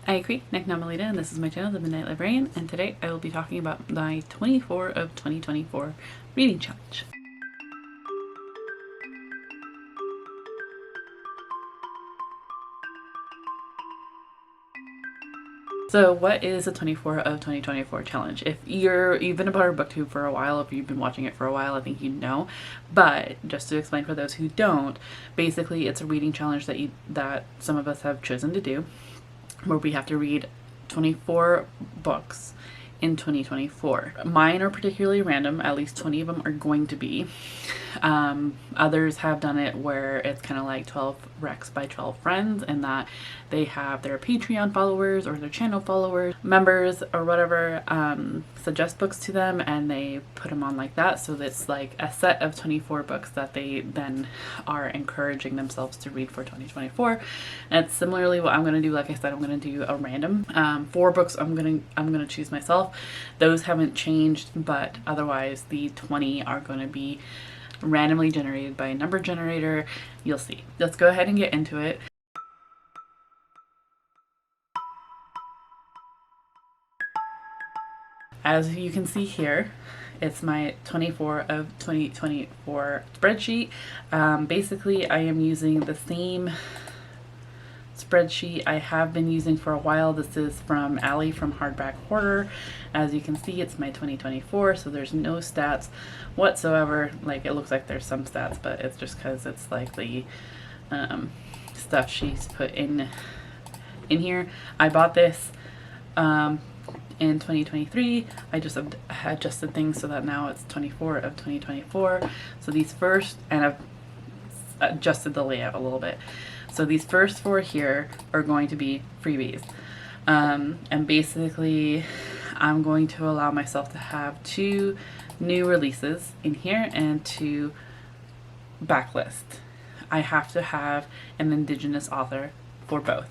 Hi, Nick Namalita, and this is my channel, The Midnight Librarian, and today I will be talking about my 24 of 2024 reading challenge. So what is a 24 of 2024 challenge? If you've been a part of BookTube for a while, if you've been watching it for a while, I think you know. But just to explain for those who don't, basically it's a reading challenge that some of us have chosen to do, where we have to read 24 books in 2024. Mine are particularly random, at least 20 of them are going to be. Others have done it where it's kind of like 12 recs by 12 friends, and that they have their Patreon followers or their channel followers, members or whatever, suggest books to them and they put them on like that. So it's like a set of 24 books that they then are encouraging themselves to read for 2024. And it's similarly what I'm going to do. Like I said, I'm going to do a random 4 books I'm going to choose myself. Those haven't changed, but otherwise the 20 are going to be randomly generated by a number generator. You'll see. Let's go ahead and get into it. As you can see here, it's my 24 of 2024 spreadsheet. Basically, I am using the same spreadsheet I have been using for a while. This is from Allie from Hardback Hoarder. As you can see, it's my 2024, so there's no stats whatsoever. Like, it looks like there's some stats, but it's just because it's like the stuff she's put in here. I bought this in 2023. I just adjusted things so that now it's 24 of 2024. So these first, and I've adjusted the layout a little bit. So these first 4 here are going to be freebies. And basically I'm going to allow myself to have 2 new releases in here and 2 backlist. I have to have an Indigenous author for both.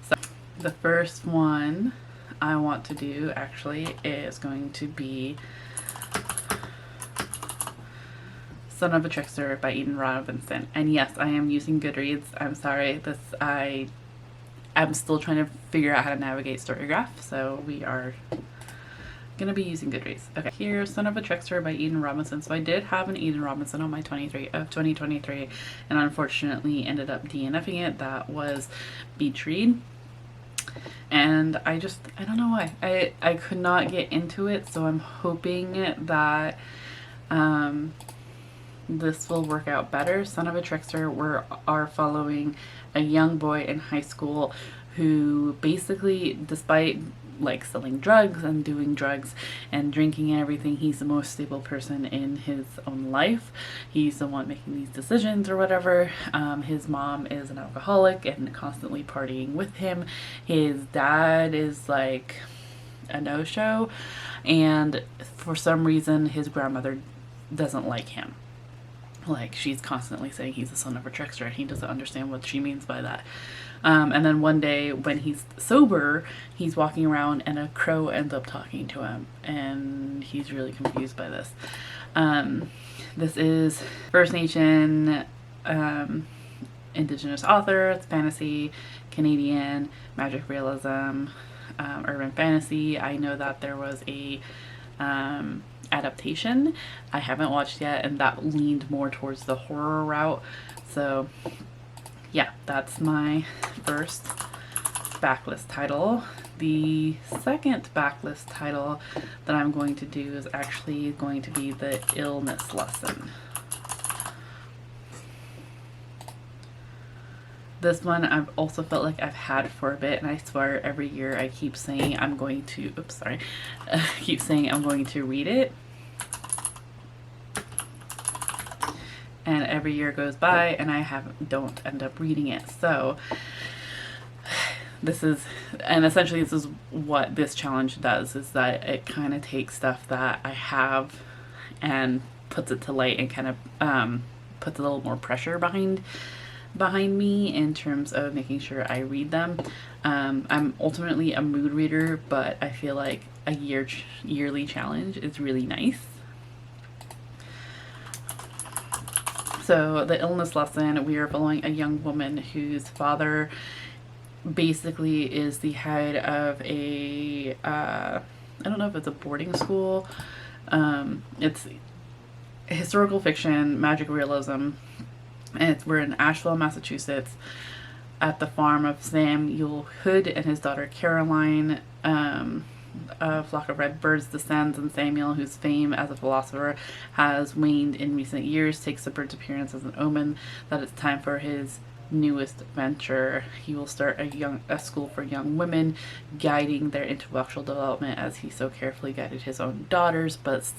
So the first one I want to do actually is going to be Son of a Trickster by Eden Robinson. And yes, I am using Goodreads. I'm sorry, I'm still trying to figure out how to navigate Storygraph, so we are gonna be using Goodreads. Okay, here's Son of a Trickster by Eden Robinson. So I did have an Eden Robinson on my 23 of 2023, and unfortunately ended up DNFing it. That was Beach Read. And I don't know why. I could not get into it, so I'm hoping that this will work out better. Son of a Trickster, we are following a young boy in high school who basically, despite like selling drugs and doing drugs and drinking and everything, he's the most stable person in his own life. He's the one making these decisions or whatever. His mom is an alcoholic and constantly partying with him. His dad is like a no-show, and for some reason his grandmother doesn't like him. Like, she's constantly saying he's the son of a trickster, and he doesn't understand what she means by that. And then one day when he's sober, he's walking around and a crow ends up talking to him, and he's really confused by this. This is First Nation, Indigenous author. It's fantasy, Canadian, magic realism, urban fantasy. I know that there was a adaptation I haven't watched yet, and that leaned more towards the horror route. So yeah, that's my first backlist title. The second backlist title that I'm going to do is actually going to be The Illness Lesson. This one I've also felt like I've had for a bit, and I swear every year I keep saying I'm going to, keep saying I'm going to read it. And every year goes by and I don't end up reading it. So this is what this challenge does, is that it kind of takes stuff that I have and puts it to light and kind of puts a little more pressure behind me in terms of making sure I read them. I'm ultimately a mood reader, but I feel like a yearly challenge is really nice. So The Illness Lesson, we are following a young woman whose father basically is the head of a, I don't know if it's a boarding school. It's historical fiction, magic realism, and we're in Asheville, Massachusetts, at the farm of Samuel Hood and his daughter Caroline. A flock of red birds descends, and Samuel, whose fame as a philosopher has waned in recent years, takes the bird's appearance as an omen that it's time for his newest venture. He will start a school for young women, guiding their intellectual development as he so carefully guided his own daughters, but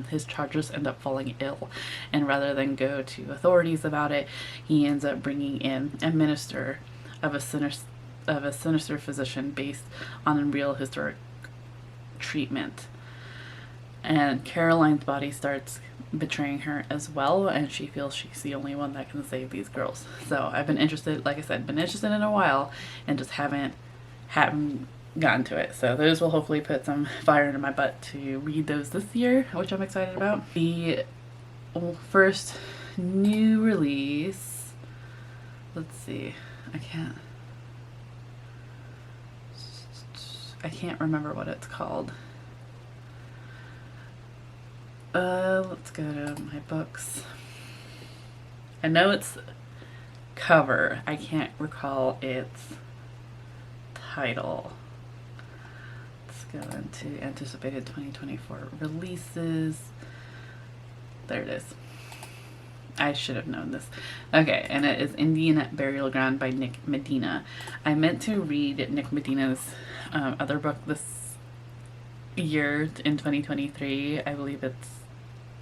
his charges end up falling ill, and rather than go to authorities about it, he ends up bringing in a minister of a sinister physician based on real historic treatment. And Caroline's body starts betraying her as well, and she feels she's the only one that can save these girls. So I've been interested, like I said, been interested in a while, and just haven't gotten to it. So those will hopefully put some fire into my butt to read those this year, which I'm excited about. The first new release, let's see, I can't remember what it's called. Let's go to my books. I know it's cover. I can't recall its title. Let's go into anticipated 2024 releases. There it is. I should have known this. Okay, and it is Indian Burial Ground by Nick Medina. I meant to read Nick Medina's other book this year in 2023. I believe I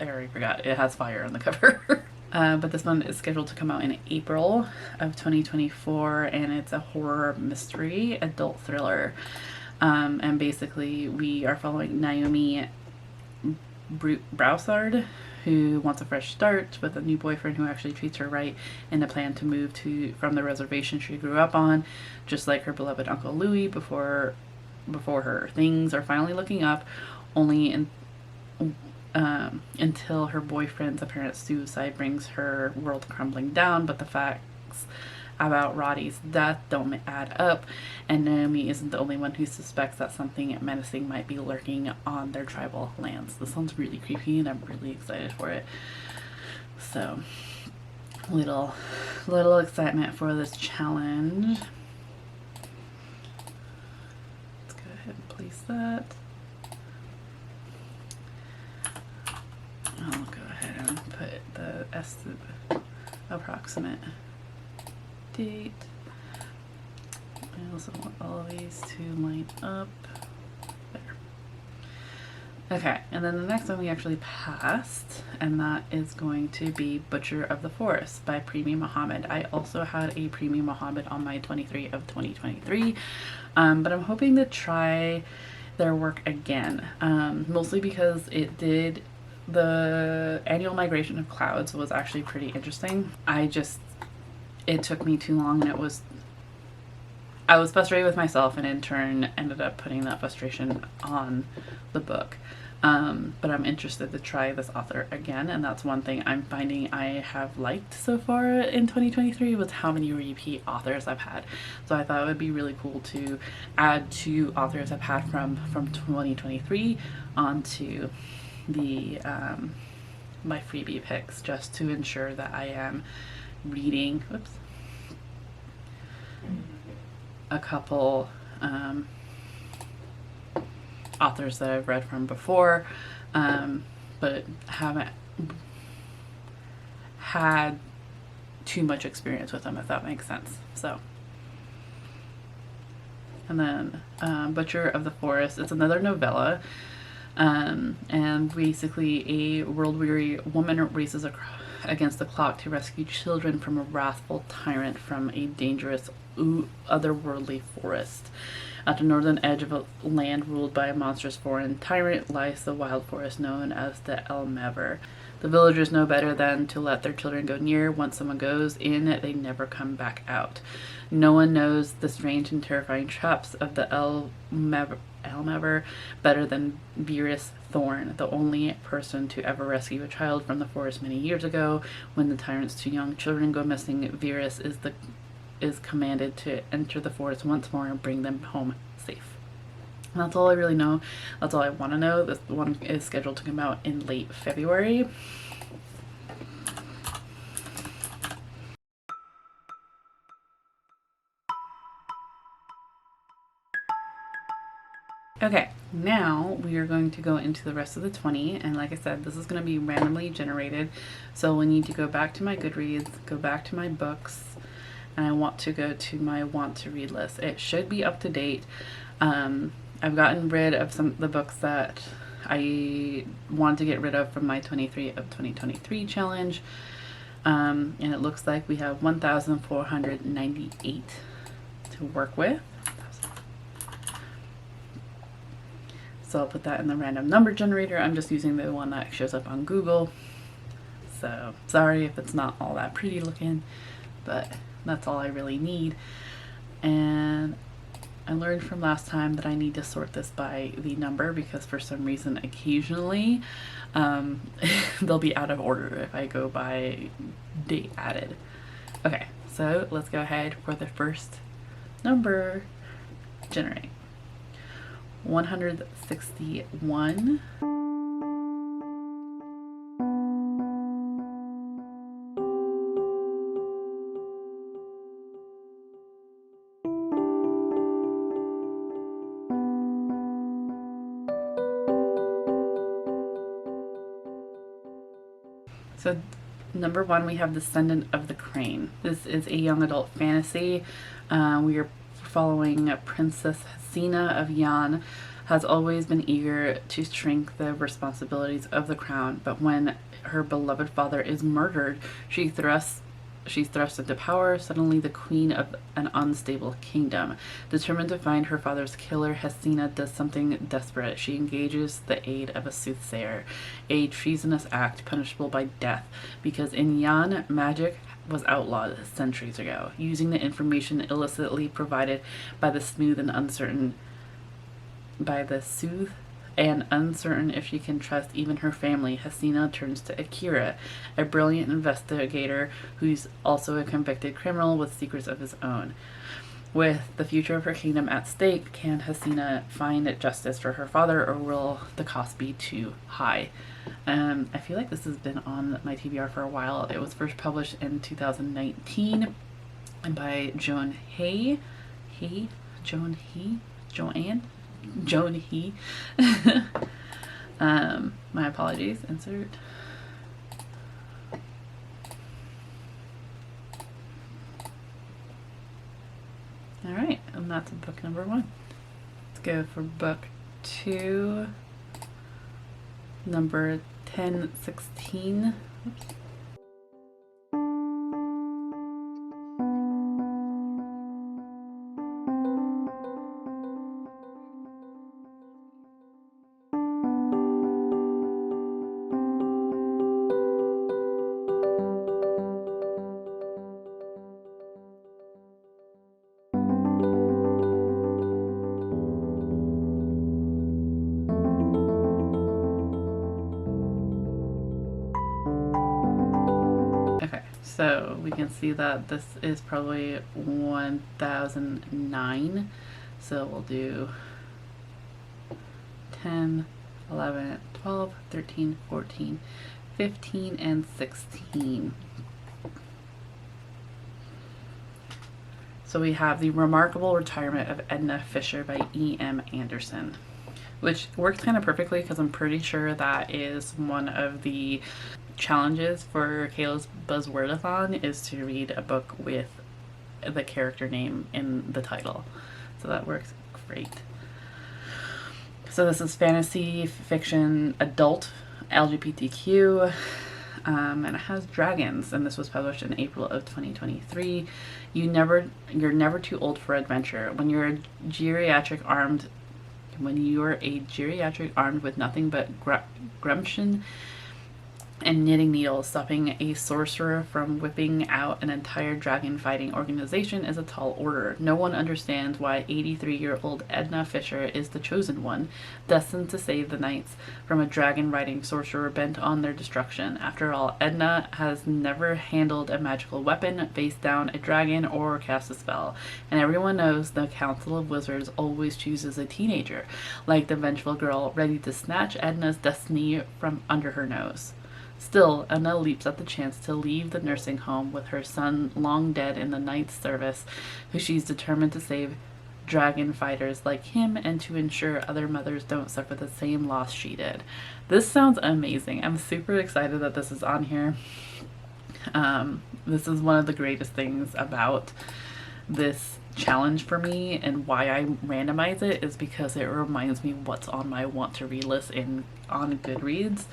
already forgot. It has fire on the cover. But this one is scheduled to come out in April of 2024, and it's a horror mystery adult thriller. And basically we are following Naomi Broussard, who wants a fresh start with a new boyfriend who actually treats her right, and a plan to move from the reservation she grew up on, just like her beloved Uncle Louis before her. Things are finally looking up, only until her boyfriend's apparent suicide brings her world crumbling down, but the facts about Roddy's death don't add up, and Naomi isn't the only one who suspects that something menacing might be lurking on their tribal lands. This sounds really creepy, and I'm really excited for it. So, little excitement for this challenge. Let's go ahead and place that. I'll go ahead and put the approximate date. I also want all of these to line up. There. Okay, and then the next one we actually passed, and that is going to be Butcher of the Forest by Premi Muhammad. I also had a Premi Muhammad on my 23 of 2023, but I'm hoping to try their work again, mostly because the annual migration of clouds was actually pretty interesting. It took me too long, and I was frustrated with myself, and in turn ended up putting that frustration on the book. But I'm interested to try this author again, and that's one thing I'm finding I have liked so far in 2023 was how many repeat authors I've had. So I thought it would be really cool to add 2 authors I've had from 2023 onto the my freebie picks, just to ensure that I am reading a couple authors that I've read from before, but haven't had too much experience with them, if that makes sense. So, and then Butcher of the Forest, it's another novella. And basically a world-weary woman races against the clock to rescue children from a wrathful tyrant from a dangerous otherworldly forest. At the northern edge of a land ruled by a monstrous foreign tyrant lies the wild forest known as the Elmever. The villagers know better than to let their children go near. Once someone goes in, they never come back out. No one knows the strange and terrifying traps of the Elmever better than Virus Thorn, the only person to ever rescue a child from the forest many years ago. When the tyrant's 2 young children go missing, Virus is the is commanded to enter the forest once more and bring them home safe. And that's all I really know. That's all I want to know. This one is scheduled to come out in late February. Okay, now we are going to go into the rest of the 20, and like I said, this is going to be randomly generated, so we need to go back to my Goodreads, go back to my books, and I want to go to my want to read list. It should be up to date. I've gotten rid of some of the books that I want to get rid of from my 23 of 2023 challenge, and it looks like we have 1,498 to work with. So I'll put that in the random number generator. I'm just using the one that shows up on Google. So sorry if it's not all that pretty looking, but that's all I really need. And I learned from last time that I need to sort this by the number, because for some reason occasionally they'll be out of order if I go by date added. Okay, so let's go ahead for the first number. Generate. 161. So number 1, we have Descendant of the Crane. This is a young adult fantasy. We are following Princess Hasina of Yan. Has always been eager to shrink the responsibilities of the crown, but when her beloved father is murdered, she's thrust into power, suddenly the queen of an unstable kingdom. Determined to find her father's killer, Hasina does something desperate. She engages the aid of a soothsayer, a treasonous act punishable by death, because in Yan, magic was outlawed centuries ago. Using the information illicitly provided by the smooth and uncertain if she can trust even her family, Hasina turns to Akira, a brilliant investigator who's also a convicted criminal with secrets of his own. With the future of her kingdom at stake, can Hasina find justice for her father, or will the cost be too high? I feel like this has been on my TBR for a while. It was first published in 2019 by Joan He. My apologies. Insert. All right, and that's book number 1. Let's go for book 2, number 1016. Oops. So we can see that this is probably 1009. So we'll do 10, 11, 12, 13, 14, 15, and 16. So we have The Remarkable Retirement of Edna Fisher by E.M. Anderson, which works kind of perfectly because I'm pretty sure that is one of the challenges for Kayla's Buzzwordathon, is to read a book with the character name in the title. So that works great. So this is fantasy fiction, adult, LGBTQ, and it has dragons, and this was published in April of 2023. You're never too old for adventure. When you're a geriatric armed with nothing but gumption and knitting needles. Stopping a sorcerer from whipping out an entire dragon fighting organization is a tall order. No one understands why 83-year-old Edna Fisher is the chosen one, destined to save the knights from a dragon riding sorcerer bent on their destruction. After all, Edna has never handled a magical weapon, faced down a dragon, or cast a spell. And everyone knows the Council of Wizards always chooses a teenager, like the vengeful girl ready to snatch Edna's destiny from under her nose. Still, Edna leaps at the chance to leave the nursing home with her son long dead in the knight's service, who she's determined to save dragon fighters like him and to ensure other mothers don't suffer the same loss she did. This sounds amazing. I'm super excited that this is on here. This is one of the greatest things about this challenge for me, and why I randomize it is because it reminds me what's on my want to read list on Goodreads.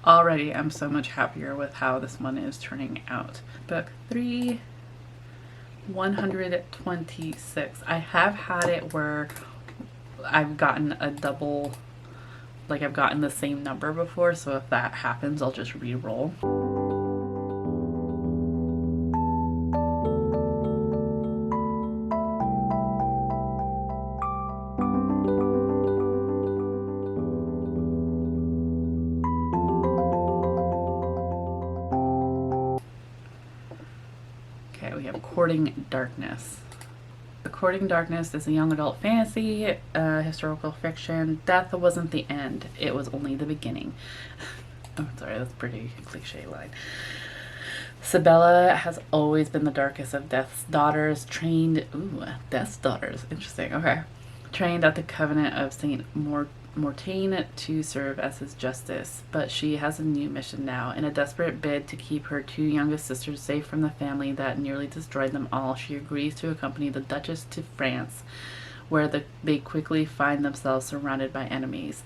Already, I'm so much happier with how this one is turning out. Book 3, 126. I have had it where I've gotten a double, like I've gotten the same number before, so if that happens, I'll just re-roll. We have Courting Darkness. The Courting Darkness is a young adult fantasy, historical fiction. Death wasn't the end, it was only the beginning. Oh, sorry, that's a pretty cliche line. Sabella has always been the darkest of Death's daughters, Death's daughters, interesting, okay. Trained at the Covenant of St. Mortain to serve as his justice, but she has a new mission now. In a desperate bid to keep her two youngest sisters safe from the family that nearly destroyed them all, she agrees to accompany the Duchess to France, where they quickly find themselves surrounded by enemies.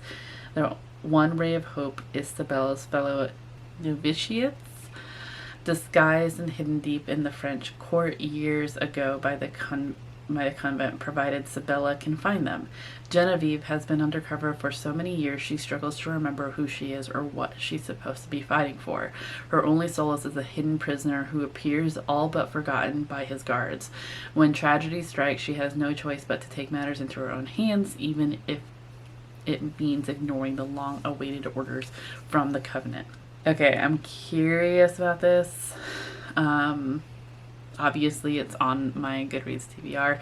Their one ray of hope is Sabella's fellow novitiates, disguised and hidden deep in the French court years ago by the convent, provided Sabella can find them. Genevieve has been undercover for so many years she struggles to remember who she is or what she's supposed to be fighting for. Her only solace is a hidden prisoner who appears all but forgotten by his guards. When tragedy strikes, she has no choice but to take matters into her own hands, even if it means ignoring the long-awaited orders from the Covenant. Okay, I'm curious about this. Obviously, it's on my Goodreads TBR,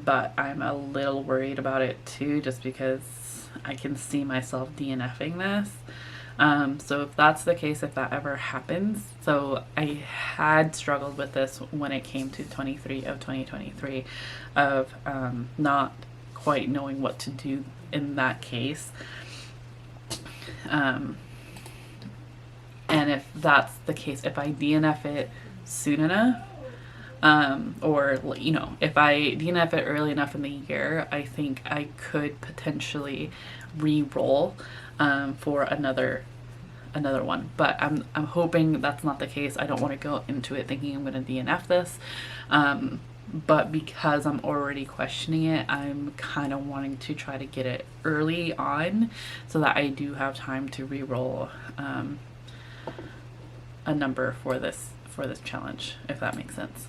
but I'm a little worried about it too, just because I can see myself DNFing this. So if that's the case, if that ever happens, so I had struggled with this when it came to 23 of 2023, of not quite knowing what to do in that case. And if that's the case, if I DNF it soon enough, or if I DNF it early enough in the year, I think I could potentially re-roll for another one. But I'm hoping that's not the case. I don't want to go into it thinking I'm going to DNF this, but because I'm already questioning it, I'm kind of wanting to try to get it early on so that I do have time to re-roll a number for this challenge, if that makes sense.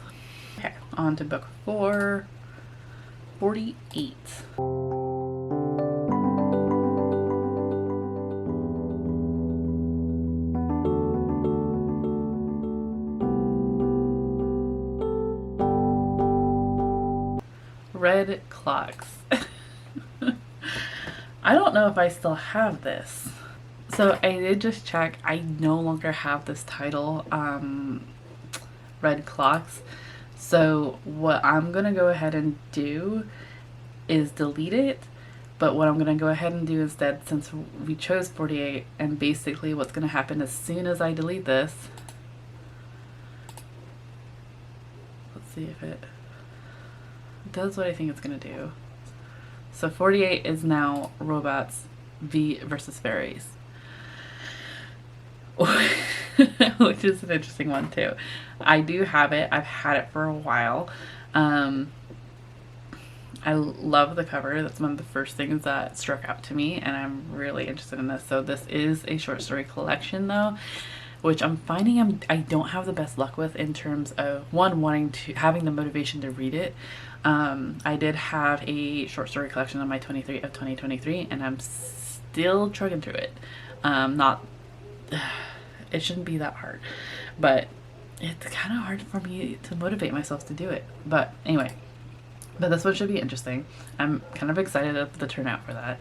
Okay, on to book 4, 48. Red Clocks. I don't know if I still have this. So I did just check. I no longer have this title, Red Clocks. So what I'm going to go ahead and do is delete it. But what I'm going to go ahead and do instead, since we chose 48, and basically what's going to happen as soon as I delete this, let's see if it does what I think it's going to do. So 48 is now robots versus fairies. Which is an interesting one too. I do have it. I've had it for a while. I love the cover. That's one of the first things that struck out to me, and I'm really interested in this. So this is a short story collection though, which I'm finding I don't have the best luck with in terms of one, wanting to having the motivation to read it. I did have a short story collection on my 23 of 2023, and I'm still trucking through it. Not it shouldn't be that hard, but it's kind of hard for me to motivate myself to do it. But anyway, but this one should be interesting. I'm kind of excited at the turnout for that.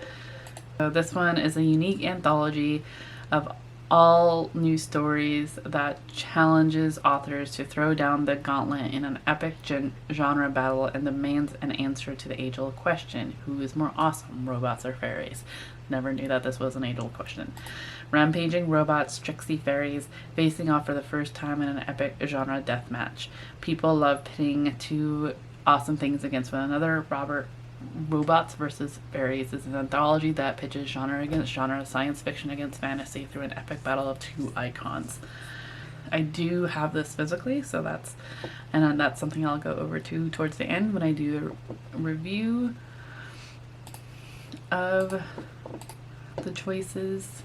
So this one is a unique anthology of all new stories that challenges authors to throw down the gauntlet in an epic genre battle and demands an answer to the age-old question: who is more awesome, robots or fairies? Never knew that this was an age-old question. Rampaging robots, tricksy fairies, facing off for the first time in an epic genre deathmatch. People love pitting two awesome things against one another. Robots versus Fairies is an anthology that pitches genre against genre, science fiction against fantasy through an epic battle of two icons. I do have this physically, so that's something I'll go over to towards the end when I do a review of the choices.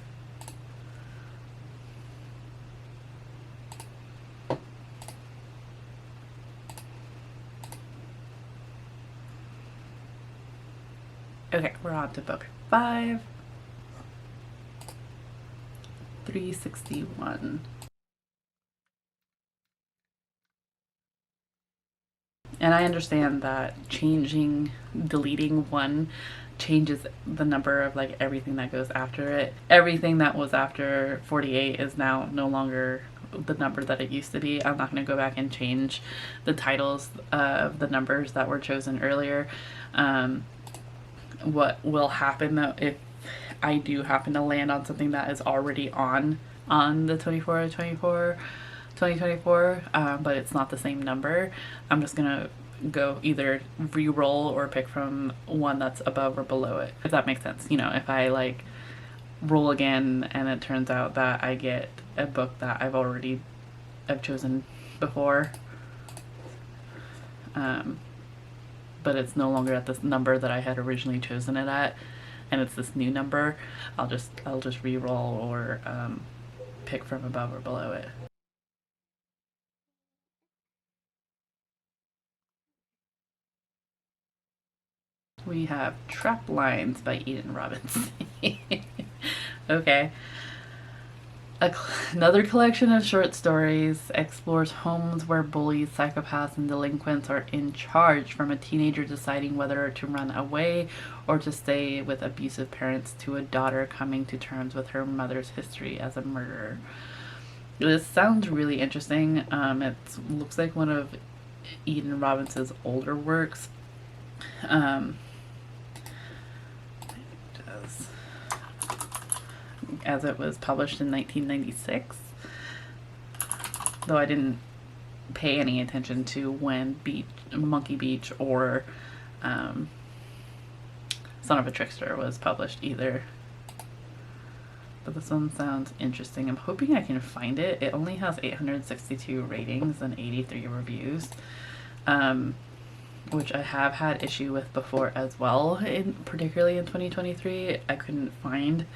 Okay, we're on to book 5. 361. And I understand that deleting one changes the number of like everything that goes after it. Everything that was after 48 is now no longer the number that it used to be. I'm not going to go back and change the titles of the numbers that were chosen earlier. What will happen though, if I do happen to land on something that is already on the 2024, but it's not the same number, I'm just gonna go either re-roll or pick from one that's above or below it, if that makes sense. You know, if I like roll again and it turns out that I get a book that I've chosen before, but it's no longer at this number that I had originally chosen it at, and it's this new number, I'll just re-roll or pick from above or below it. We have Trap Lines by Eden Robinson. Okay. Another collection of short stories explores homes where bullies, psychopaths, and delinquents are in charge, from a teenager deciding whether to run away or to stay with abusive parents to a daughter coming to terms with her mother's history as a murderer. This sounds really interesting. It looks like one of Eden Robinson's older works. As it was published in 1996, though I didn't pay any attention to when Monkey Beach or Son of a Trickster was published either. But this one sounds interesting. I'm hoping I can find it. It only has 862 ratings and 83 reviews, which I have had issue with before as well, particularly in 2023. I couldn't find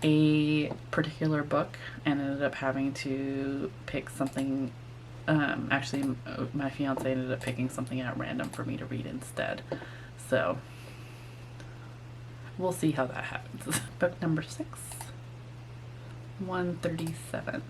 a particular book and ended up having to pick something. Actually, my fiance ended up picking something at random for me to read instead. So we'll see how that happens. Book number 6, 137.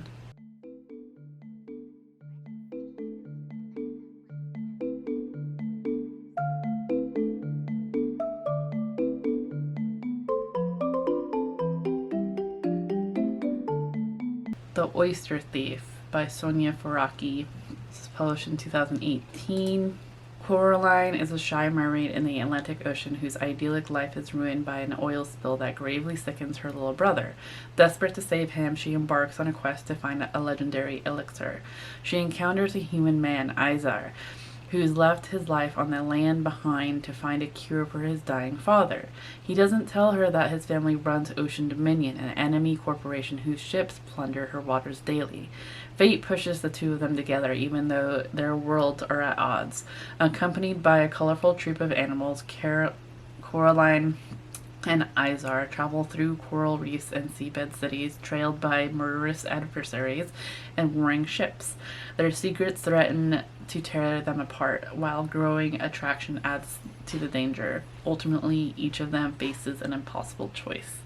The Oyster Thief by Sonia Faraki. This is published in 2018. Coraline is a shy mermaid in the Atlantic Ocean whose idyllic life is ruined by an oil spill that gravely sickens her little brother. Desperate to save him, she embarks on a quest to find a legendary elixir. She encounters a human man, Izar, who's left his life on the land behind to find a cure for his dying father. He doesn't tell her that his family runs Ocean Dominion, an enemy corporation whose ships plunder her waters daily. Fate pushes the two of them together, even though their worlds are at odds. Accompanied by a colorful troop of animals, Coraline and Izar travel through coral reefs and seabed cities, trailed by murderous adversaries and warring ships. Their secrets threaten to tear them apart, while growing attraction adds to the danger. Ultimately, each of them faces an impossible choice.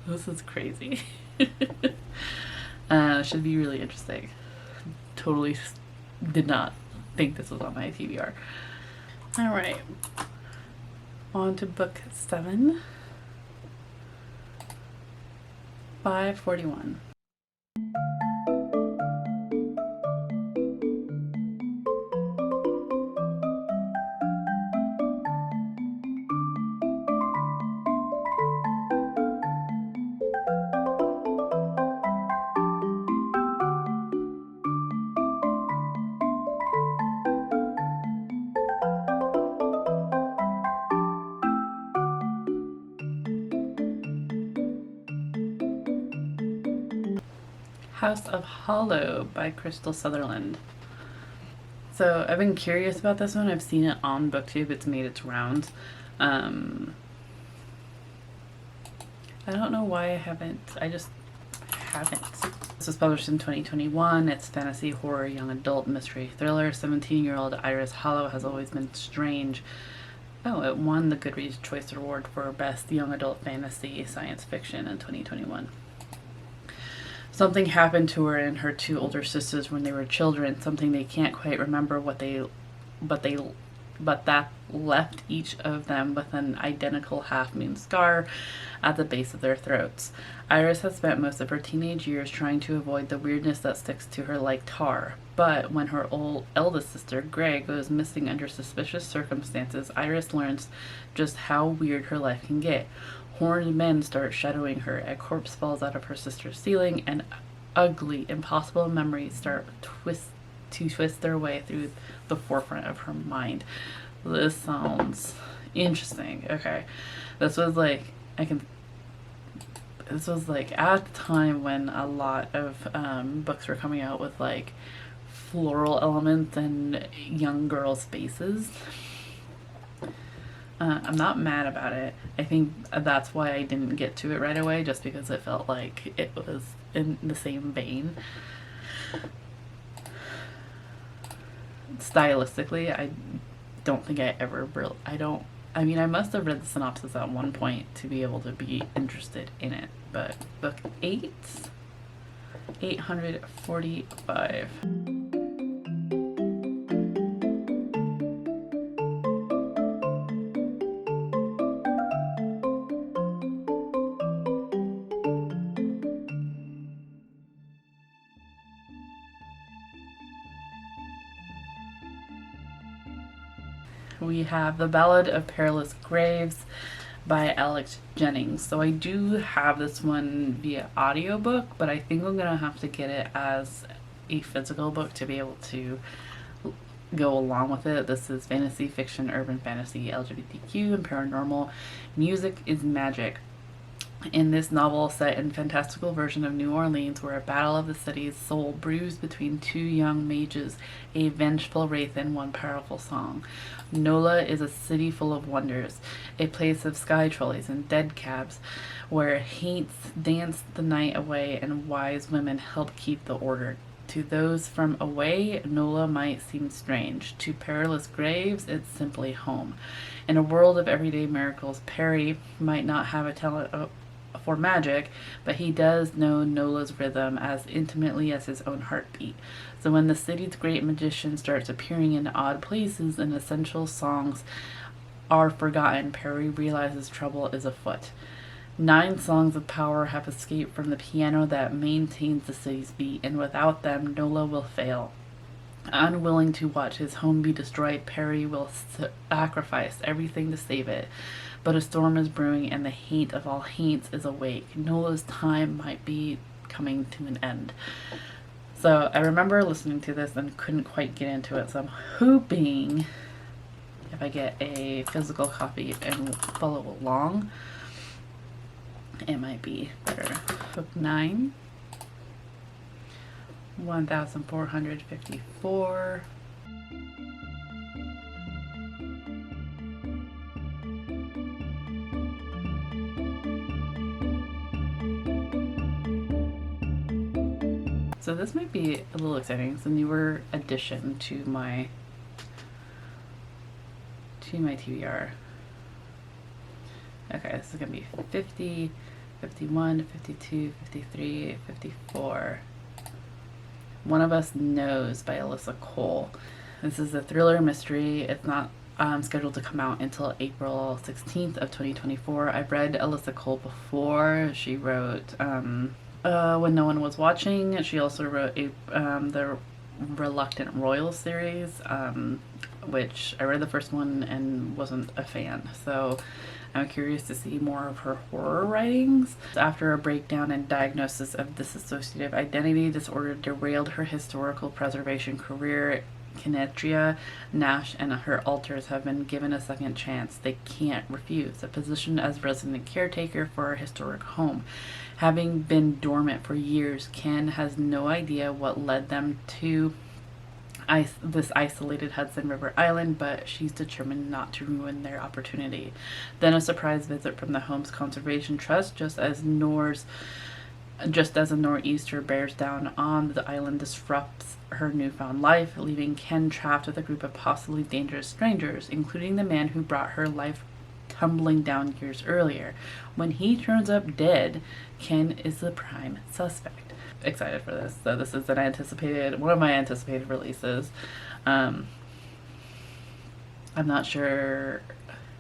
This is crazy. Should be really interesting. Totally did not think this was on my TBR. All right. On to book 7. 541. House of Hollow by Crystal Sutherland. So I've been curious about this one. I've seen it on BookTube. It's made its rounds. I don't know why I just haven't. This was published in 2021. It's fantasy, horror, young adult, mystery, thriller. 17-year-old Iris Hollow has always been strange. Oh, it won the Goodreads Choice Award for Best Young Adult Fantasy Science Fiction in 2021. Something happened to her and her two older sisters when they were children, something they can't quite remember but that left each of them with an identical half-moon scar at the base of their throats. Iris has spent most of her teenage years trying to avoid the weirdness that sticks to her like tar. But when her eldest sister, Grey, goes missing under suspicious circumstances, Iris learns just how weird her life can get. Horned men start shadowing her, a corpse falls out of her sister's ceiling, and ugly, impossible memories start to twist their way through the forefront of her mind. This sounds interesting. Okay. This was like at the time when a lot of books were coming out with like floral elements and young girls' faces. I'm not mad about it. I think that's why I didn't get to it right away, just because it felt like it was in the same vein. Stylistically, I don't think I ever I mean, I must have read the synopsis at one point to be able to be interested in it, but book 8, 845. We have The Ballad of Perilous Graves by Alex Jennings. So I do have this one via audiobook, but I think I'm going to have to get it as a physical book to be able to go along with it. This is fantasy fiction, urban fantasy, LGBTQ, and paranormal. Music is magic. In this novel set in fantastical version of New Orleans, where a battle of the city's soul brews between two young mages, a vengeful wraith and one powerful song. Nola is a city full of wonders, a place of sky trolleys and dead cabs, where haints dance the night away and wise women help keep the order. To those from away, Nola might seem strange. To Perilous Graves, it's simply home. In a world of everyday miracles, Perry might not have a talent for magic, but he does know Nola's rhythm as intimately as his own heartbeat. So when the city's great magician starts appearing in odd places and essential songs are forgotten, Perry realizes trouble is afoot. 9 songs of power have escaped from the piano that maintains the city's beat, and without them, Nola will fail. Unwilling to watch his home be destroyed, Perry will sacrifice everything to save it. But a storm is brewing, and the hate of all hates is awake. Nola's time might be coming to an end. So I remember listening to this and couldn't quite get into it. So I'm hoping if I get a physical copy and follow along, it might be better. Book 9, 1454. So this might be a little exciting. It's a newer addition to my TBR. Okay, this is gonna be 50, 51, 52, 53, 54. One of Us Knows by Alyssa Cole. This is a thriller mystery. It's not scheduled to come out until April 16th of 2024. I've read Alyssa Cole before. She wrote When No One Was Watching. She also wrote the Reluctant Royal series, which I read the first one and wasn't a fan. So I'm curious to see more of her horror writings. After a breakdown and diagnosis of dissociative identity disorder derailed her historical preservation career, Kenetria Nash and her alters have been given a second chance they can't refuse, a position as resident caretaker for a historic home. Having been dormant for years, Ken has no idea what led them to this isolated Hudson River island, but she's determined not to ruin their opportunity. Then a surprise visit from the home's conservation trust, just as a nor'easter bears down on the island, disrupts her newfound life, leaving Ken trapped with a group of possibly dangerous strangers, including the man who brought her life tumbling down years earlier. When he turns up dead, Ken is the prime suspect. Excited for this. So this is one of my anticipated releases. I'm not sure.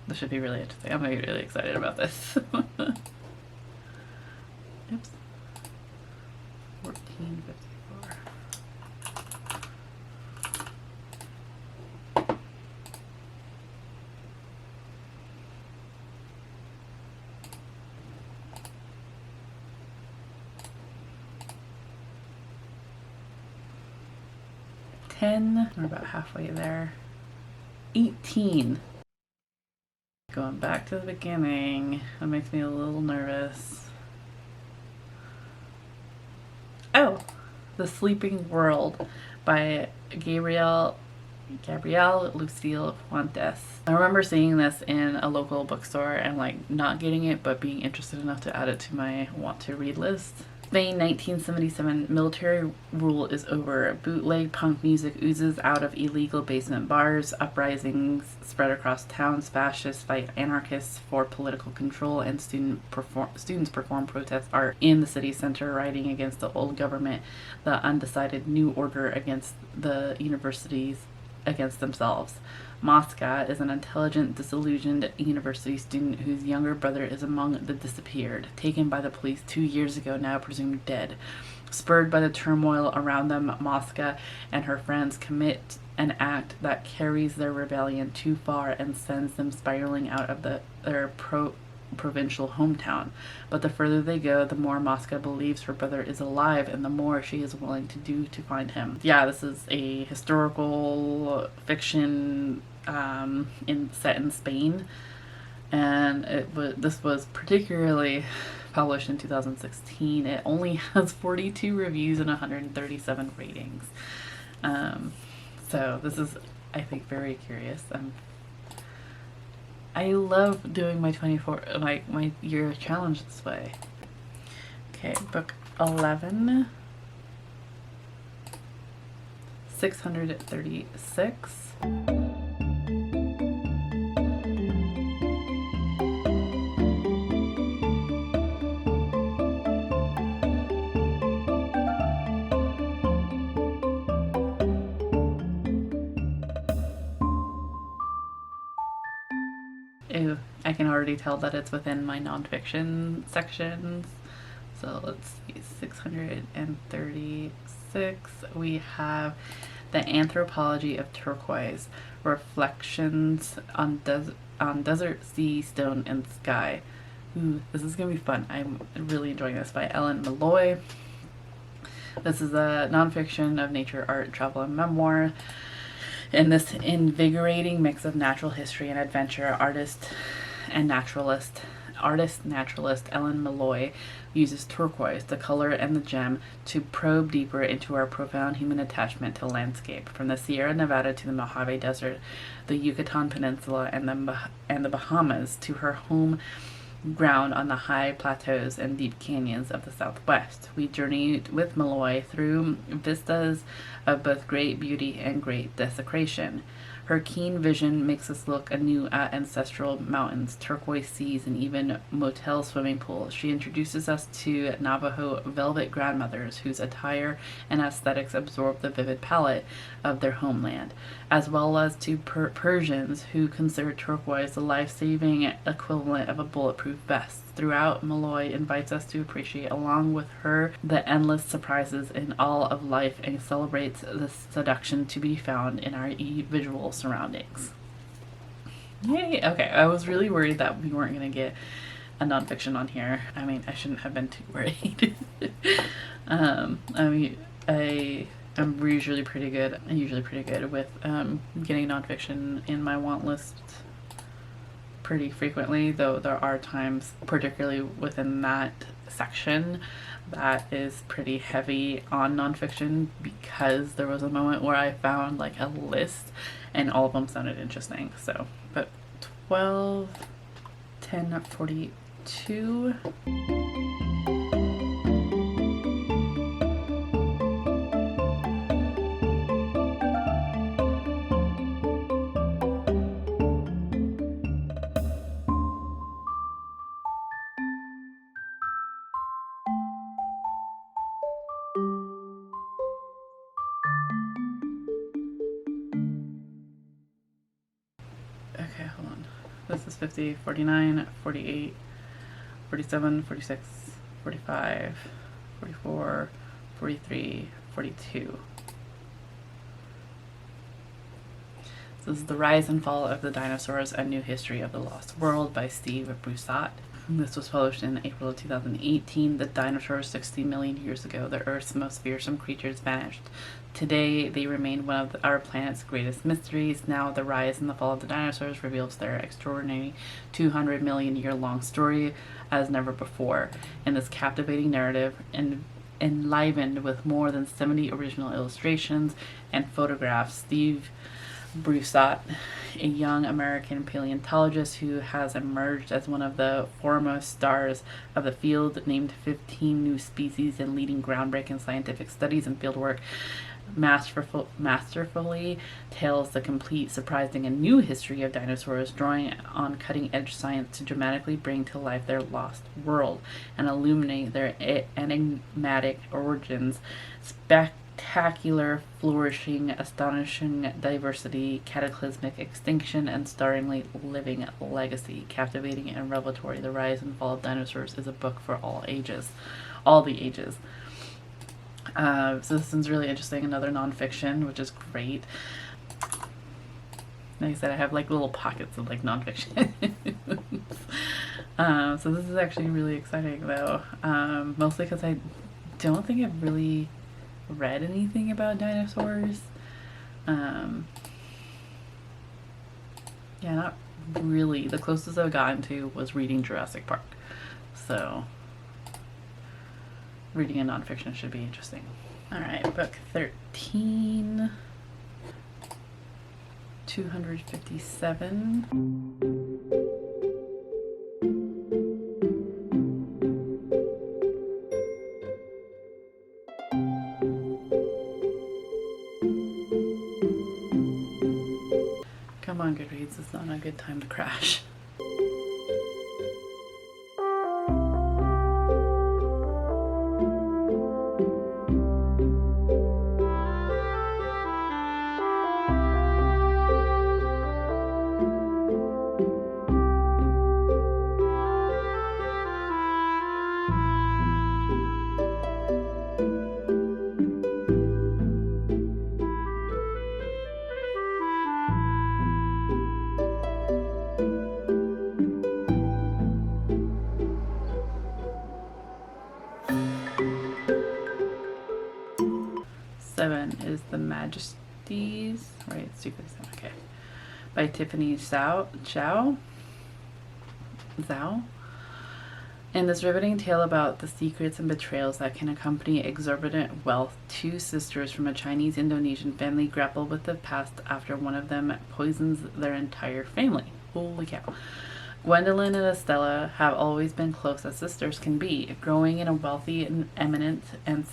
This should be really interesting. I'm really excited about this. Oops. 1454. We're about halfway there. 18. Going back to the beginning. That makes me a little nervous. Oh, The Sleeping World by Gabrielle Lucille Fuentes. I remember seeing this in a local bookstore and like not getting it, but being interested enough to add it to my want to read list. Spain, 1977. Military rule is over. Bootleg punk music oozes out of illegal basement bars. Uprisings spread across towns. Fascists fight anarchists for political control, and students perform protest art in the city center, writing against the old government, the undecided new order against the universities, against themselves. Mosca is an intelligent, disillusioned university student whose younger brother is among the disappeared, taken by the police 2 years ago, now presumed dead. Spurred by the turmoil around them, Mosca and her friends commit an act that carries their rebellion too far and sends them spiraling out of their provincial hometown. But the further they go, the more Mosca believes her brother is alive and the more she is willing to do to find him. Yeah, this is a historical fiction set in Spain, and this was particularly published in 2016. It only has 42 reviews and 137 ratings. So this is, I think, very curious. I love doing my my year challenge this way. Okay, book 11, 636. Ew, I can already tell that it's within my nonfiction sections. So let's see, 636. We have The Anthropology of Turquoise, Reflections on Desert, Sea, Stone, and Sky. Ooh, this is going to be fun. I'm really enjoying this, by Ellen Malloy. This is a nonfiction of nature, art, travel, and memoir. In this invigorating mix of natural history and adventure, artist naturalist Ellen Malloy uses turquoise, the color and the gem, to probe deeper into our profound human attachment to landscape, from the Sierra Nevada to the Mojave Desert, the Yucatan Peninsula, and the Bahamas, to her home ground on the high plateaus and deep canyons of the Southwest. We journeyed with Malloy through vistas of both great beauty and great desecration. Her keen vision makes us look anew at ancestral mountains, turquoise seas, and even motel swimming pools. She introduces us to Navajo velvet grandmothers whose attire and aesthetics absorb the vivid palette of their homeland, as well as to Persians who consider turquoise the life-saving equivalent of a bulletproof vest. Throughout, Malloy invites us to appreciate, along with her, the endless surprises in all of life and celebrates the seduction to be found in our visual surroundings. Yay! Okay, I was really worried that we weren't going to get a nonfiction on here. I mean, I shouldn't have been too worried. I'm usually pretty good. I'm usually pretty good with getting nonfiction in my want list pretty frequently, though there are times, particularly within that section, that is pretty heavy on nonfiction, because there was a moment where I found like a list and all of them sounded interesting. So, but 12/10/42. Okay, hold on. This is 50, 49, 48, 47, 46, 45, 44, 43, 42. This is The Rise and Fall of the Dinosaurs, A New History of the Lost World by Steve Broussard. This was published in April of 2018. The dinosaurs 60 million years ago, the Earth's most fearsome creatures, vanished. Today, they remain one of our planet's greatest mysteries. Now, the rise and the fall of the dinosaurs reveals their extraordinary 200 million year long story as never before. In this captivating narrative, enlivened with more than 70 original illustrations and photographs, Steve Broussard, a young American paleontologist who has emerged as one of the foremost stars of the field, named 15 new species and leading groundbreaking scientific studies and fieldwork, masterfully tells the complete, surprising, and new history of dinosaurs, drawing on cutting-edge science to dramatically bring to life their lost world and illuminate their enigmatic origins, spectacular flourishing, astonishing diversity, cataclysmic extinction, and startlingly living legacy. Captivating and revelatory, The Rise and Fall of Dinosaurs is a book for all ages. All the ages. So this one's really interesting. Another nonfiction, which is great. Like I said, I have like little pockets of like nonfiction. So this is actually really exciting though. Mostly because I don't think I've really read anything about dinosaurs. Yeah, not really. The closest I've gotten to was reading Jurassic Park. So reading a nonfiction should be interesting. Alright, book 13. 257. Come on, Goodreads, it's not a good time to crash. 207 is The Majesties, right? It's 257, okay. By Tiffany Zhao. In this riveting tale about the secrets and betrayals that can accompany exorbitant wealth, two sisters from a Chinese-Indonesian family grapple with the past after one of them poisons their entire family. Holy cow. Gwendolyn and Estella have always been close as sisters can be, growing up in a wealthy, eminent, and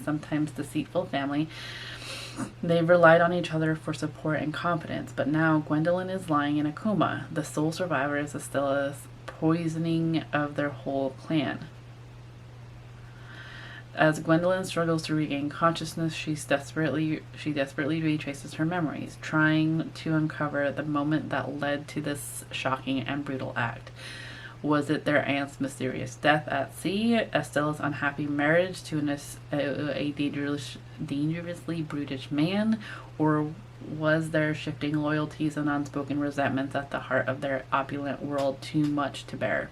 sometimes deceitful family. They've relied on each other for support and confidence, but now Gwendolyn is lying in a coma. The sole survivor is Estella's poisoning of their whole clan. As Gwendolyn struggles to regain consciousness, she desperately retraces her memories, trying to uncover the moment that led to this shocking and brutal act. Was it their aunt's mysterious death at sea, Estella's unhappy marriage to a dangerously brutish man, or was their shifting loyalties and unspoken resentments at the heart of their opulent world too much to bear?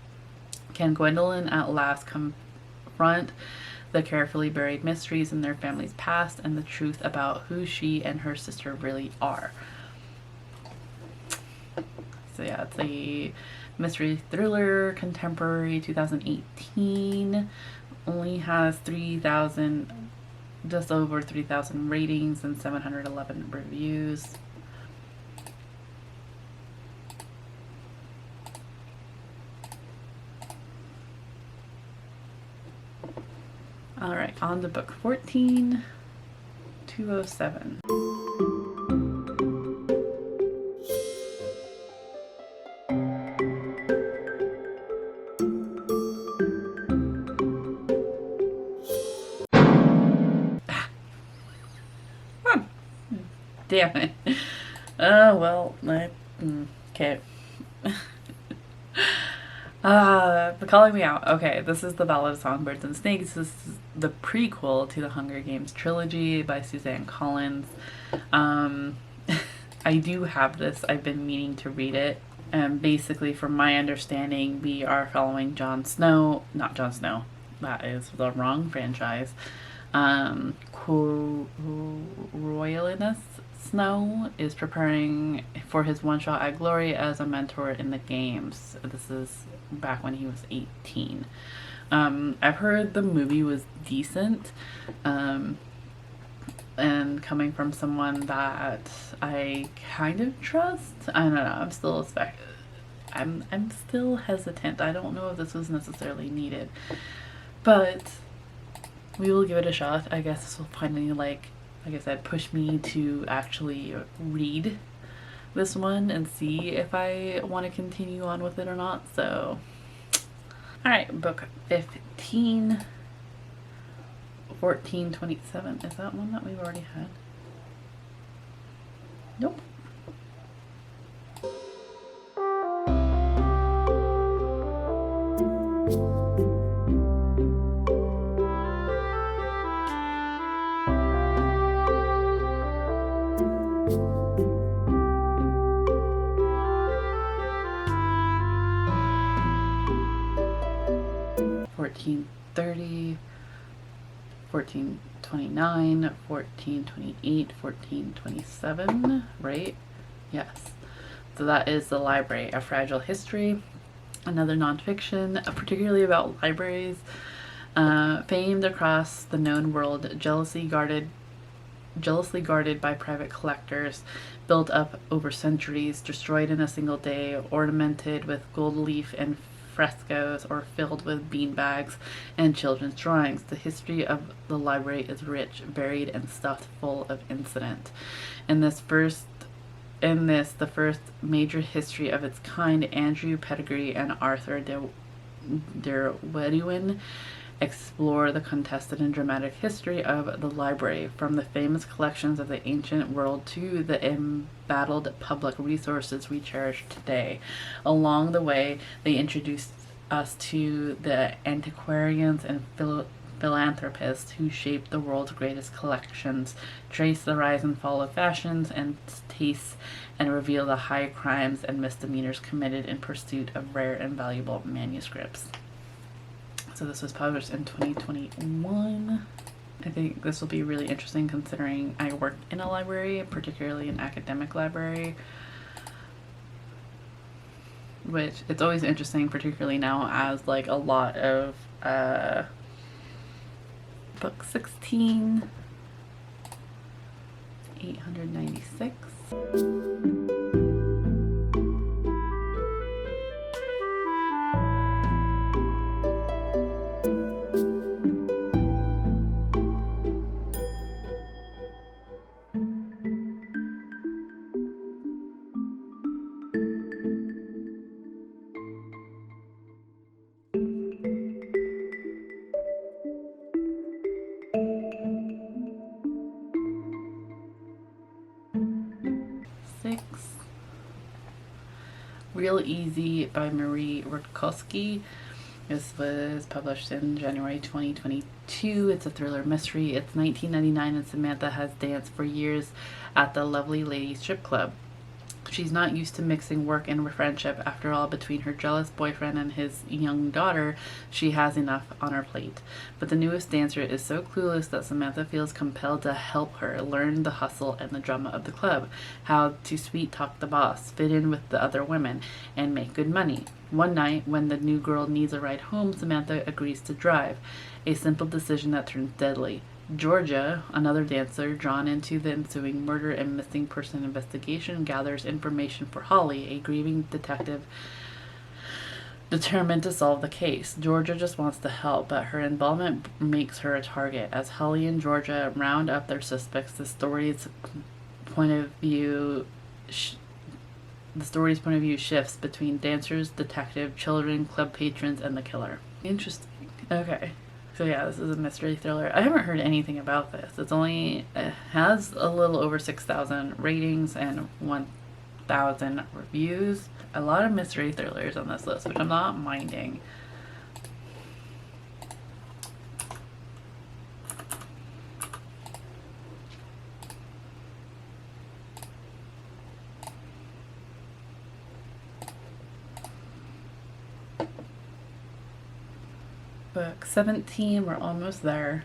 Can Gwendolyn at last confront the carefully buried mysteries in their family's past and the truth about who she and her sister really are? So yeah, it's a mystery thriller, contemporary, 2018. Only has just over 3,000 ratings and 711 reviews. All right, on to book 14, 207. Damn it. Oh, well, okay. But calling me out. Okay, this is The Ballad of Songbirds and Snakes. This is the prequel to the Hunger Games trilogy by Suzanne Collins. I do have this. I've been meaning to read it. And basically, from my understanding, we are following Jon Snow. Not Jon Snow. That is the wrong franchise. Coriolanus Snow is preparing for his one-shot at glory as a mentor in the games. This is back when he was 18. I've heard the movie was decent, and coming from someone that I kind of trust, I don't know, I'm still hesitant. I don't know if this was necessarily needed, but we will give it a shot. I guess this will finally, like I said, push me to actually read this one and see if I want to continue on with it or not. So, alright, book 15, 1427. Is that one that we've already had? Nope. $14.30, $14.29, $14.28, $14.27, right? Yes. So that is The Library, A Fragile History, another nonfiction, particularly about libraries, famed across the known world, jealously guarded by private collectors, built up over centuries, destroyed in a single day, ornamented with gold leaf and frescoes, or filled with beanbags and children's drawings. The history of the library is rich, varied, and stuffed full of incident. The first major history of its kind, Andrew Pettigrew and Arthur Derwedwin explore the contested and dramatic history of the library, from the famous collections of the ancient world to the embattled public resources we cherish today. Along the way, they introduce us to the antiquarians and philanthropists who shaped the world's greatest collections, trace the rise and fall of fashions and tastes, and reveal the high crimes and misdemeanors committed in pursuit of rare and valuable manuscripts. So this was published in 2021. I think this will be really interesting considering I work in a library, particularly an academic library, which it's always interesting, particularly now as like a lot of book 16, 896. Real Easy by Marie Rutkowski. This was published in January 2022. It's a thriller mystery. It's 1999 and Samantha has danced for years at the Lovely Lady Strip Club. She's not used to mixing work and friendship. After all, between her jealous boyfriend and his young daughter, she has enough on her plate. But the newest dancer is so clueless that Samantha feels compelled to help her learn the hustle and the drama of the club, how to sweet talk the boss, fit in with the other women, and make good money. One night, when the new girl needs a ride home, Samantha agrees to drive, a simple decision that turns deadly. Georgia, another dancer drawn into the ensuing murder and missing person investigation, gathers information for Holly, a grieving detective determined to solve the case. Georgia just wants to help, but her involvement makes her a target. As Holly and Georgia round up their suspects, the story's point of view shifts between dancers, detective, children, club patrons, and the killer. Interesting. Okay. So yeah, this is a mystery thriller. I haven't heard anything about this. It has a little over 6,000 ratings and 1,000 reviews. A lot of mystery thrillers on this list, which I'm not minding. Book 17, we're almost there.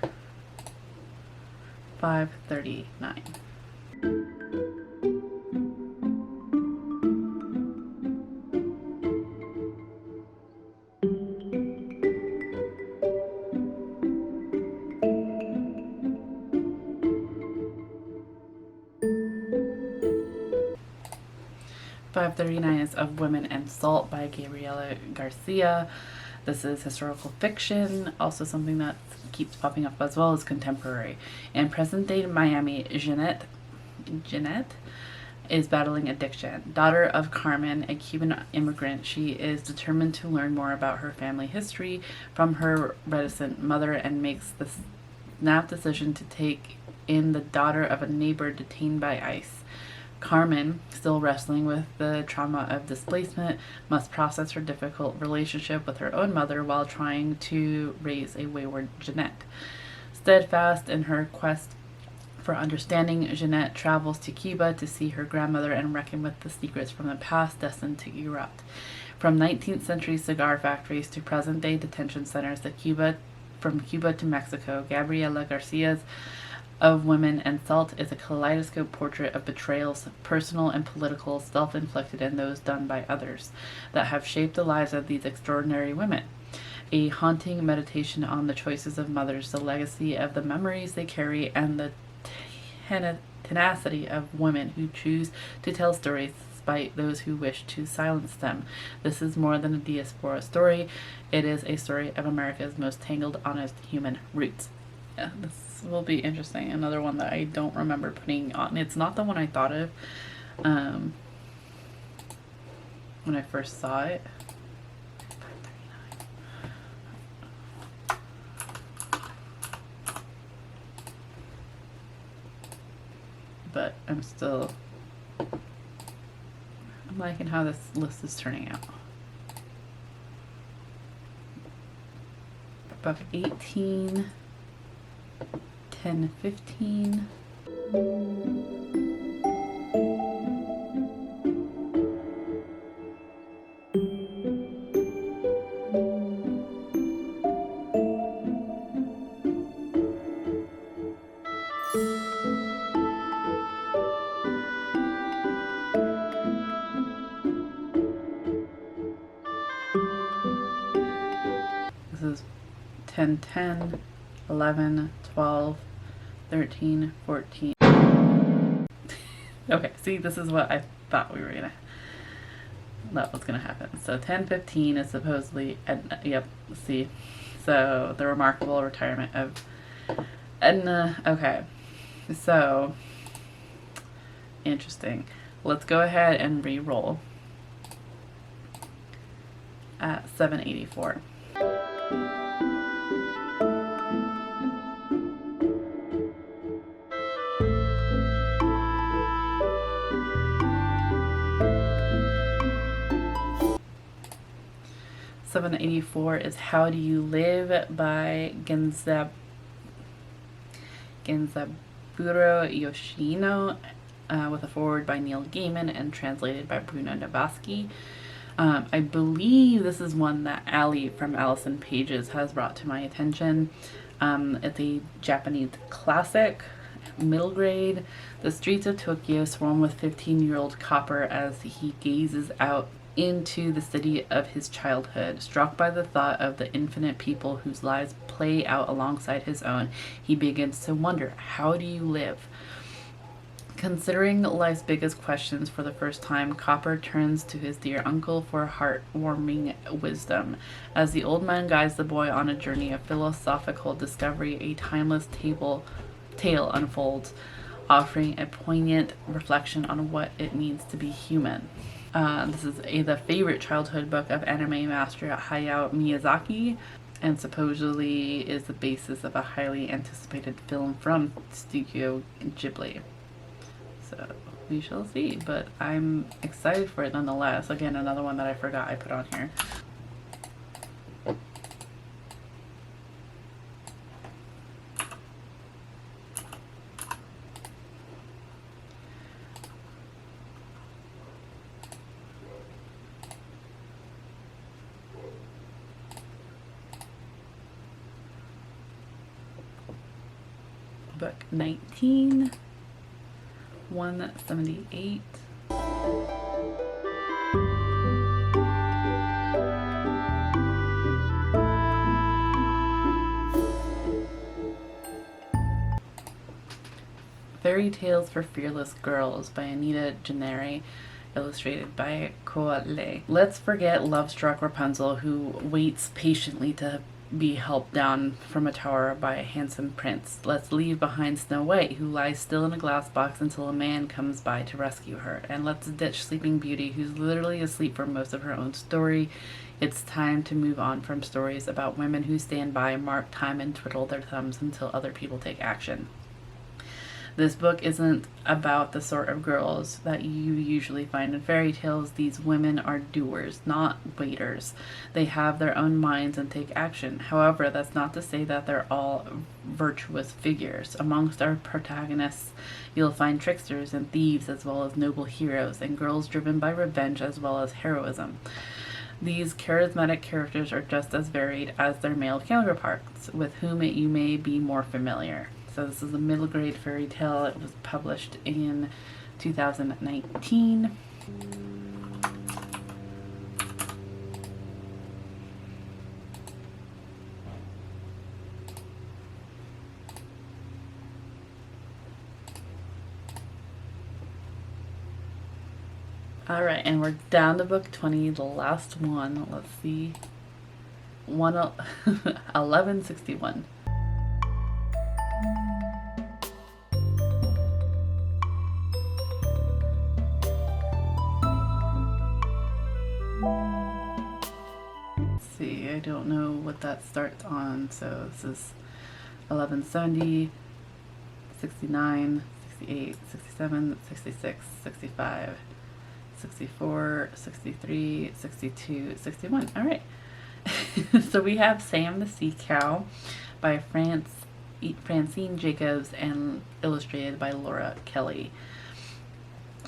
539. .539 is Of Women and Salt by Gabriela Garcia. This is historical fiction. Also something that keeps popping up as well as contemporary. In present-day Miami, Jeanette is battling addiction. Daughter of Carmen, a Cuban immigrant, she is determined to learn more about her family history from her reticent mother and makes the snap decision to take in the daughter of a neighbor detained by ICE. Carmen, still wrestling with the trauma of displacement, must process her difficult relationship with her own mother while trying to raise a wayward Jeanette. Steadfast in her quest for understanding, Jeanette travels to Cuba to see her grandmother and reckon with the secrets from the past destined to erupt. From 19th century cigar factories to present-day detention centers, from Cuba to Mexico, Gabriela Garcia's Of Women and Salt is a kaleidoscope portrait of betrayals, personal and political, self-inflicted, and those done by others, that have shaped the lives of these extraordinary women. A haunting meditation on the choices of mothers, the legacy of the memories they carry, and the tenacity of women who choose to tell stories despite those who wish to silence them. This is more than a diaspora story. It is a story of America's most tangled, honest human roots. Yeah, this will be interesting. Another one that I don't remember putting on. It's not the one I thought of when I first saw it. But I'm liking how this list is turning out. Book 18, 10, 15. 10, 10, 11, 12, 13, 14. Okay, see, this is what I thought that was gonna happen. So 10, 15 is supposedly Edna. Yep, see. So the remarkable retirement of Edna. Okay, so interesting. Let's go ahead and re-roll at 784. $784 is How Do You Live by Genzaburo Yoshino, with a foreword by Neil Gaiman and translated by Bruno Navasky. I believe this is one that Allie from Alice in Pages has brought to my attention. It's a Japanese classic, middle grade. The streets of Tokyo swarm with 15-year-old Copper as he gazes out into the city of his childhood. Struck by the thought of the infinite people whose lives play out alongside his own, he begins to wonder, how do you live? Considering life's biggest questions for the first time, Copper turns to his dear uncle for heartwarming wisdom. As the old man guides the boy on a journey of philosophical discovery, a timeless tale unfolds, offering a poignant reflection on what it means to be human. This is the favorite childhood book of anime master Hayao Miyazaki, and supposedly is the basis of a highly anticipated film from Studio Ghibli. So we shall see, but I'm excited for it nonetheless. Again, another one that I forgot I put on here. Book 19, 178. Fairy Tales for Fearless Girls by Anita Gennari, illustrated by Koale. Let's forget love-struck Rapunzel, who waits patiently to be helped down from a tower by a handsome prince. Let's leave behind Snow White, who lies still in a glass box until a man comes by to rescue her. And let's ditch Sleeping Beauty, who's literally asleep for most of her own story. It's time to move on from stories about women who stand by, mark time, and twiddle their thumbs until other people take action. This book isn't about the sort of girls that you usually find in fairy tales. These women are doers, not waiters. They have their own minds and take action. However, that's not to say that they're all virtuous figures. Amongst our protagonists, you'll find tricksters and thieves, as well as noble heroes, and girls driven by revenge as well as heroism. These charismatic characters are just as varied as their male counterparts, with whom you may be more familiar. So this is a middle grade fairy tale. It was published in 2019. All right, and we're down to book 20, the last one. Let's see. 1161. See, I don't know what that starts on, so this is 1170, 69, 68, 67, 66, 65, 64, 63, 62, 61. All right. So we have Sam the Sea Cow by Francine Jacobs and illustrated by Laura Kelly.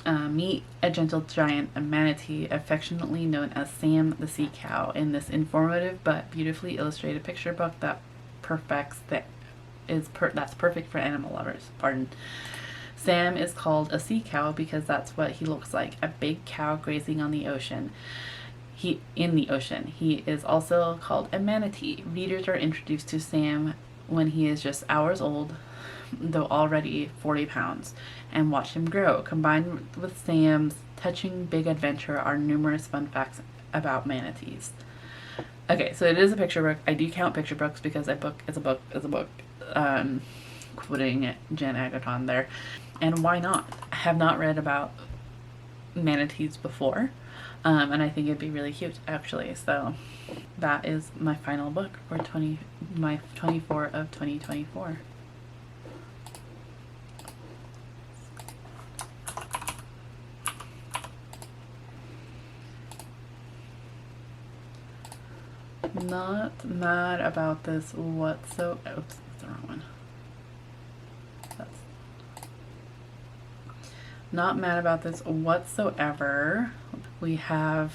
Meet a gentle giant, a manatee, affectionately known as Sam the Sea Cow, in this informative but beautifully illustrated picture book that's perfect for animal lovers. Pardon. Sam is called a sea cow because that's what he looks like, a big cow grazing on the ocean. in the ocean. He is also called a manatee. Readers are introduced to Sam when he is just hours old, though already 40 pounds, and watch him grow. Combined with Sam's touching big adventure are numerous fun facts about manatees. Okay, so it is a picture book. I do count picture books because a book is a book is a book. Quoting Jen Agaton there. And why not? I have not read about manatees before. And I think it'd be really cute, actually. So that is my final book for my 24 of 2024. Not mad about this whatsoever. Oops, that's the wrong one. Not mad about this whatsoever. We have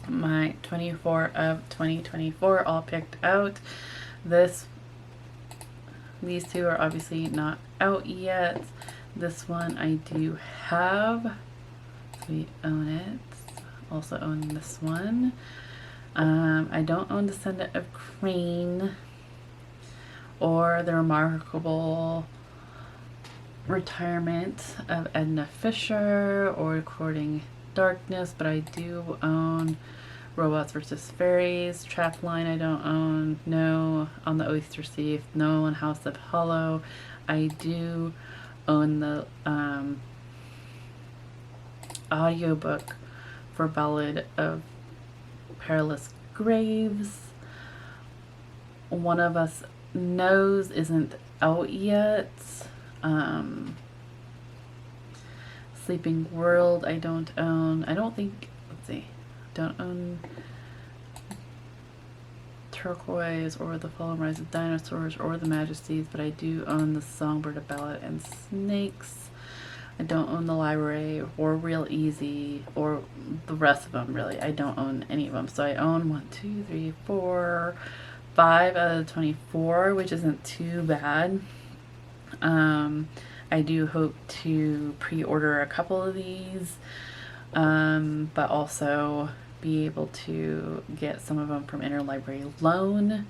my 24 of 2024 all picked out. These two are obviously not out yet. This one I do have. We own it. Also own this one. I don't own Descendant of Crane or The Remarkable Retirement of Edna Fisher or Courting Darkness, but I do own Robots vs. Fairies. Trapline I don't own. No on the Oyster Thief. No on House of Hollow. I do own the audiobook for Ballad of Perilous Graves. One of Us Knows isn't out yet. Sleeping World I don't own. I don't think, let's see, don't own Turquoise or The Fall and Rise of Dinosaurs or The Majesties, but I do own The Songbird, A Ballad and Snakes. I don't own The Library or Real Easy or the rest of them, really. I don't own any of them. So I own 1, 2, 3, 4, 5 out of 24, which isn't too bad. I do hope to pre-order a couple of these, but also be able to get some of them from interlibrary loan.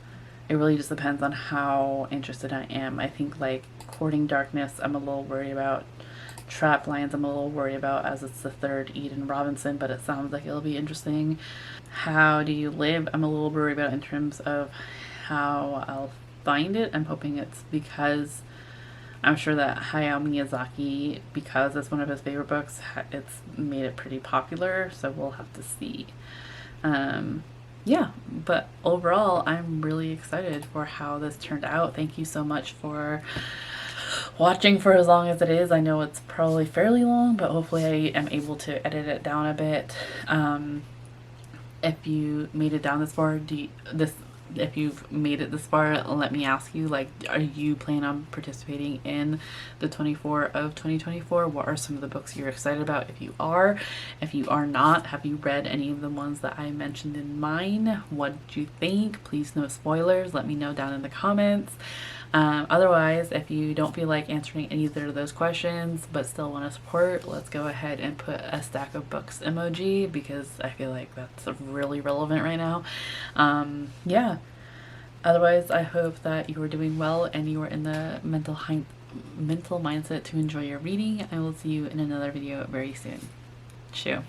It really just depends on how interested I am. I think like Courting Darkness I'm a little worried about. Trap Lines I'm a little worried about, as it's the third Eden Robinson, but it sounds like it'll be interesting. How Do You Live I'm a little worried about in terms of how I'll find it. I'm hoping it's because I'm sure that Hayao Miyazaki, because it's one of his favorite books, it's made it pretty popular, so we'll have to see. Yeah, but overall, I'm really excited for how this turned out. Thank you so much for watching for as long as it is. I know it's probably fairly long, but hopefully I am able to edit it down a bit. If you made it down this far, if you've made it this far, let me ask you, like, are you planning on participating in the 24 of 2024? What are some of the books you're excited about if you are? If you are not, have you read any of the ones that I mentioned in mine? What did you think? Please, no spoilers. Let me know down in the comments. Otherwise, if you don't feel like answering either of those questions but still want to support, let's go ahead and put a stack of books emoji, because I feel like that's really relevant right now. Yeah. Otherwise, I hope that you are doing well and you are in the mental mindset to enjoy your reading. I will see you in another video very soon. Chew.